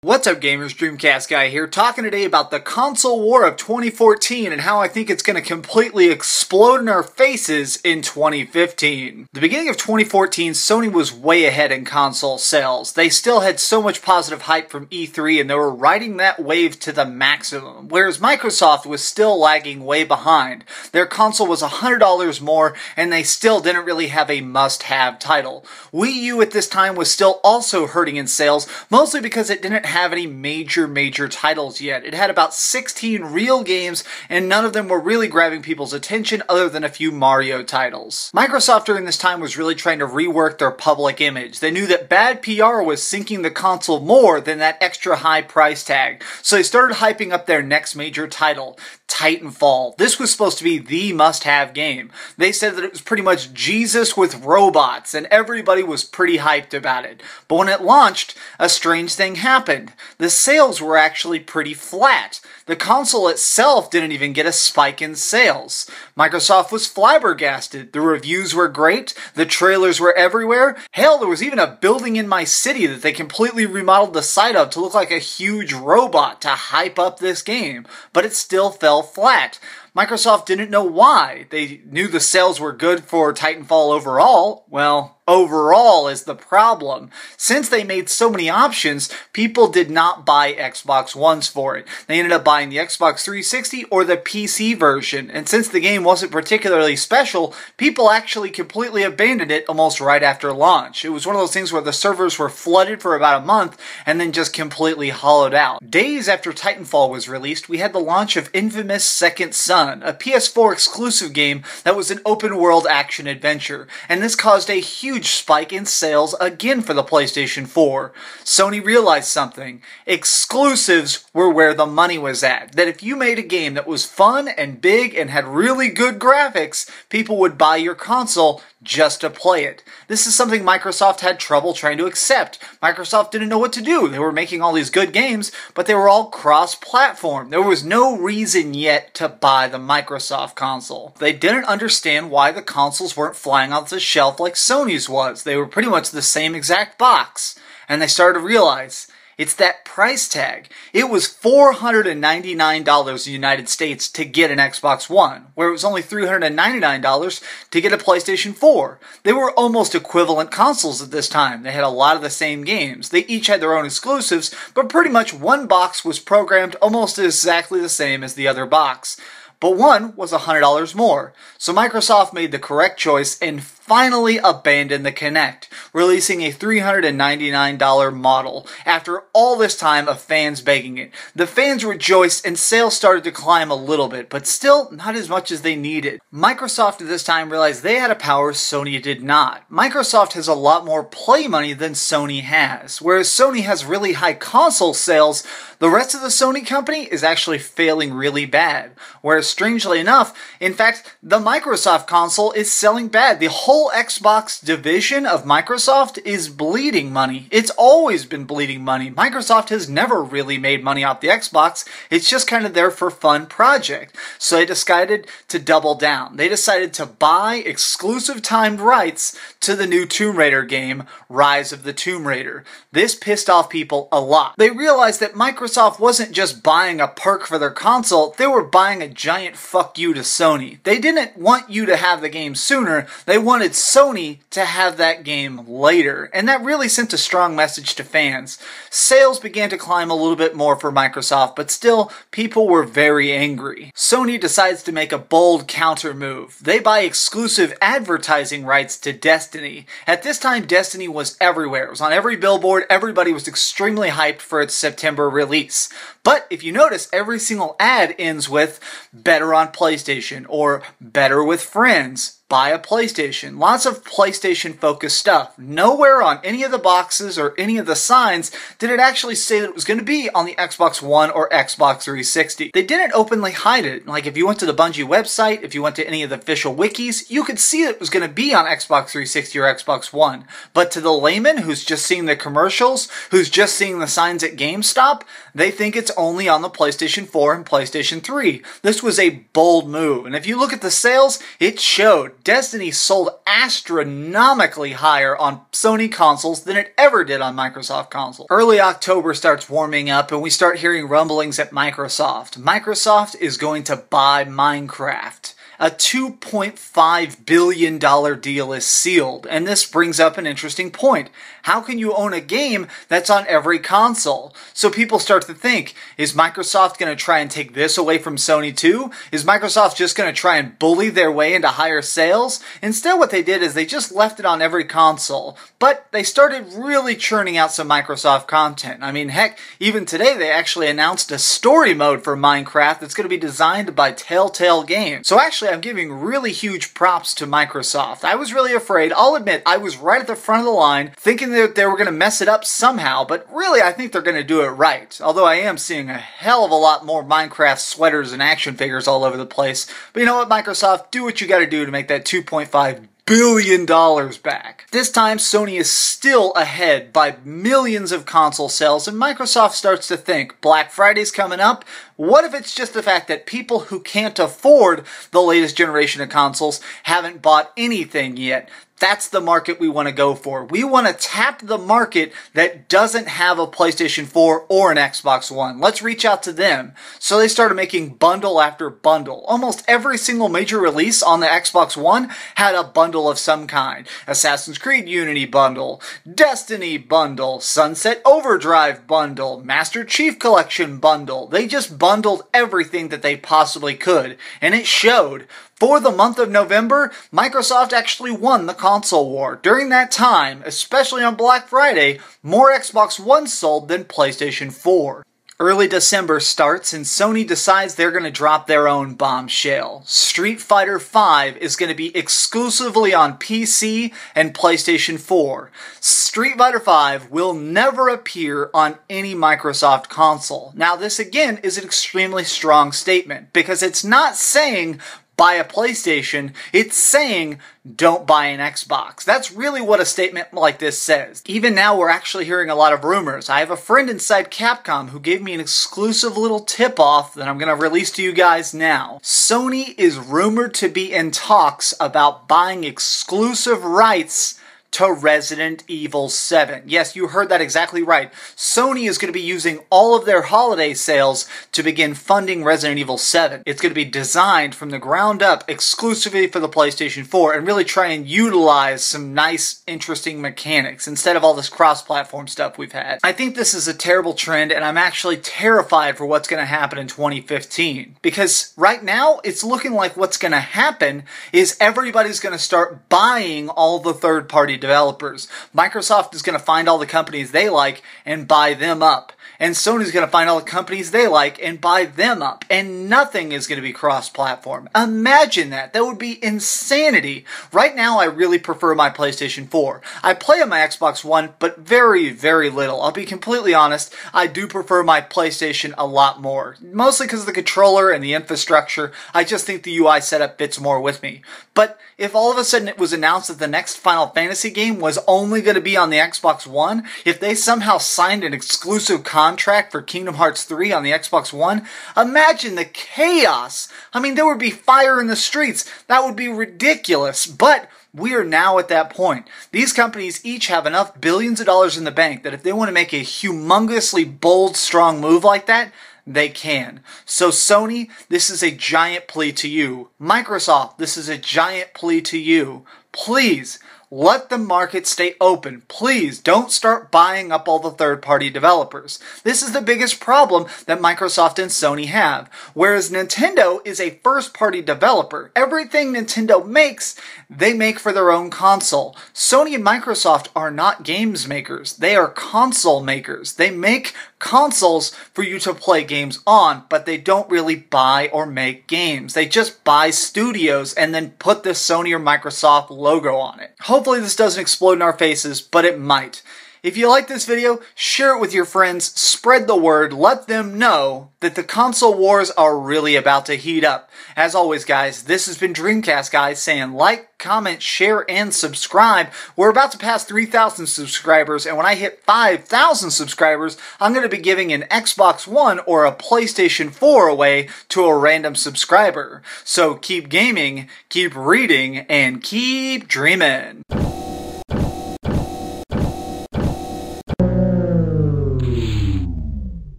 What's up gamers, DreamcastGuy here, talking today about the console war of 2014 and how I think it's going to completely explode in our faces in 2015. The beginning of 2014, Sony was way ahead in console sales. They still had so much positive hype from E3 and they were riding that wave to the maximum, whereas Microsoft was still lagging way behind. Their console was $100 more and they still didn't really have a must-have title. Wii U at this time was still also hurting in sales, mostly because it didn't have any major titles yet. It had about 16 real games and none of them were really grabbing people's attention other than a few Mario titles. Microsoft during this time was really trying to rework their public image. They knew that bad PR was sinking the console more than that extra high price tag, so they started hyping up their next major title, Titanfall. This was supposed to be the must-have game. They said that it was pretty much Jesus with robots and everybody was pretty hyped about it. But when it launched, a strange thing happened. The sales were actually pretty flat. The console itself didn't even get a spike in sales. Microsoft was flabbergasted. The reviews were great, the trailers were everywhere. Hell, there was even a building in my city that they completely remodeled the site of to look like a huge robot to hype up this game. But it still fell flat. Microsoft didn't know why. They knew the sales were good for Titanfall overall. Well, overall is the problem. Since they made so many options, people did not buy Xbox Ones for it. They ended up buying the Xbox 360 or the PC version, and since the game wasn't particularly special, people actually completely abandoned it almost right after launch. It was one of those things where the servers were flooded for about a month and then just completely hollowed out. Days after Titanfall was released, we had the launch of Infamous Second Son, a PS4 exclusive game that was an open-world action-adventure, and this caused a huge spike in sales again for the PlayStation 4. Sony realized something. Exclusives were where the money was at. That if you made a game that was fun and big and had really good graphics, people would buy your console just to play it. This is something Microsoft had trouble trying to accept. Microsoft didn't know what to do. They were making all these good games, but they were all cross-platform. There was no reason yet to buy the Microsoft console. They didn't understand why the consoles weren't flying off the shelf like Sony's was. They were pretty much the same exact box. And they started to realize, it's that price tag. It was $499 in the United States to get an Xbox One, where it was only $399 to get a PlayStation 4. They were almost equivalent consoles at this time. They had a lot of the same games. They each had their own exclusives, but pretty much one box was programmed almost exactly the same as the other box. But one was $100 more. So Microsoft made the correct choice and finally abandoned the Kinect, releasing a $399 model after all this time of fans begging it. The fans rejoiced and sales started to climb a little bit, but still not as much as they needed. Microsoft at this time realized they had a power Sony did not. Microsoft has a lot more play money than Sony has. Whereas Sony has really high console sales, the rest of the Sony company is actually failing really bad. Whereas strangely enough, in fact, the Microsoft console is selling bad. The whole Xbox division of Microsoft is bleeding money. It's always been bleeding money. Microsoft has never really made money off the Xbox. It's just kind of there for fun project. So they decided to double down. They decided to buy exclusive timed rights to the new Tomb Raider game, Rise of the Tomb Raider. This pissed off people a lot. They realized that Microsoft wasn't just buying a perk for their console, they were buying a giant fuck you to Sony. They didn't want you to have the game sooner, they wanted Sony to have that game later, and that really sent a strong message to fans. Sales began to climb a little bit more for Microsoft, but still, people were very angry. Sony decides to make a bold counter move. They buy exclusive advertising rights to Destiny. At this time, Destiny was everywhere. It was on every billboard. Everybody was extremely hyped for its September release. But if you notice, every single ad ends with better on PlayStation or better with friends. buy a PlayStation. Lots of PlayStation-focused stuff. Nowhere on any of the boxes or any of the signs did it actually say that it was going to be on the Xbox One or Xbox 360. They didn't openly hide it. Like, if you went to the Bungie website, if you went to any of the official wikis, you could see that it was going to be on Xbox 360 or Xbox One. But to the layman who's just seeing the commercials, who's just seeing the signs at GameStop, they think it's only on the PlayStation 4 and PlayStation 3. This was a bold move. And if you look at the sales, it showed. Destiny sold astronomically higher on Sony consoles than it ever did on Microsoft consoles. Early October starts warming up and we start hearing rumblings at Microsoft. Microsoft is going to buy Minecraft. A $2.5 billion deal is sealed, and this brings up an interesting point. How can you own a game that's on every console? So people start to think, is Microsoft going to try and take this away from Sony too? Is Microsoft just going to try and bully their way into higher sales? Instead, what they did is they just left it on every console, but they started really churning out some Microsoft content. I mean, heck, even today they actually announced a story mode for Minecraft that's going to be designed by Telltale Games. So actually, I'm giving really huge props to Microsoft. I was really afraid. I'll admit, I was right at the front of the line, thinking that they were going to mess it up somehow, but really I think they're going to do it right. Although I am seeing a hell of a lot more Minecraft sweaters and action figures all over the place. But you know what, Microsoft? Do what you got to do to make that $2.5 billion back. This time, Sony is still ahead by millions of console sales, and Microsoft starts to think, Black Friday's coming up. What if it's just the fact that people who can't afford the latest generation of consoles haven't bought anything yet? That's the market we want to go for. We want to tap the market that doesn't have a PlayStation 4 or an Xbox One. Let's reach out to them. So they started making bundle after bundle. Almost every single major release on the Xbox One had a bundle of some kind. Assassin's Creed Unity bundle, Destiny bundle, Sunset Overdrive bundle, Master Chief Collection bundle. They just bundled everything that they possibly could, and it showed. For the month of November, Microsoft actually won the console war. During that time, especially on Black Friday, more Xbox One sold than PlayStation 4. Early December starts and Sony decides they're going to drop their own bombshell. Street Fighter V is going to be exclusively on PC and PlayStation 4. Street Fighter V will never appear on any Microsoft console. Now this again is an extremely strong statement because it's not saying buy a PlayStation, it's saying don't buy an Xbox. That's really what a statement like this says. Even now we're actually hearing a lot of rumors. I have a friend inside Capcom who gave me an exclusive little tip-off that I'm going to release to you guys now. Sony is rumored to be in talks about buying exclusive rights to Resident Evil 7. Yes, you heard that exactly right. Sony is going to be using all of their holiday sales to begin funding Resident Evil 7. It's going to be designed from the ground up exclusively for the PlayStation 4 and really try and utilize some nice, interesting mechanics instead of all this cross-platform stuff we've had. I think this is a terrible trend and I'm actually terrified for what's going to happen in 2015. Because right now, it's looking like what's going to happen is everybody's going to start buying all the third-party developers. Microsoft is going to find all the companies they like and buy them up. And Sony's going to find all the companies they like and buy them up. And nothing is going to be cross-platform. Imagine that. That would be insanity. Right now, I really prefer my PlayStation 4. I play on my Xbox One, but very, very little. I'll be completely honest, I do prefer my PlayStation a lot more. Mostly because of the controller and the infrastructure. I just think the UI setup fits more with me. But if all of a sudden it was announced that the next Final Fantasy game was only going to be on the Xbox One, if they somehow signed an exclusive contract for Kingdom Hearts 3 on the Xbox One, imagine the chaos. I mean, there would be fire in the streets. That would be ridiculous. But we are now at that point. These companies each have enough billions of dollars in the bank that if they want to make a humongously bold, strong move like that, they can. So Sony, this is a giant plea to you. Microsoft, this is a giant plea to you. Please, Let the market stay open. Please don't start buying up all the third-party developers. This is the biggest problem that Microsoft and Sony have. Whereas Nintendo is a first-party developer. Everything Nintendo makes, they make for their own console. Sony and Microsoft are not games makers. They are console makers. They make consoles for you to play games on, but they don't really buy or make games. They just buy studios and then put the Sony or Microsoft logo on it. Hopefully this doesn't explode in our faces, but it might. If you like this video, share it with your friends, spread the word, let them know that the console wars are really about to heat up. As always, guys, this has been DreamcastGuy saying like, comment, share, and subscribe. We're about to pass 3,000 subscribers, and when I hit 5,000 subscribers, I'm going to be giving an Xbox One or a PlayStation 4 away to a random subscriber. So keep gaming, keep reading, and keep dreaming.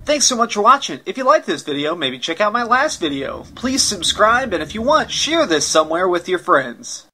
Thanks so much for watching. If you liked this video, maybe check out my last video. Please subscribe, and if you want, share this somewhere with your friends.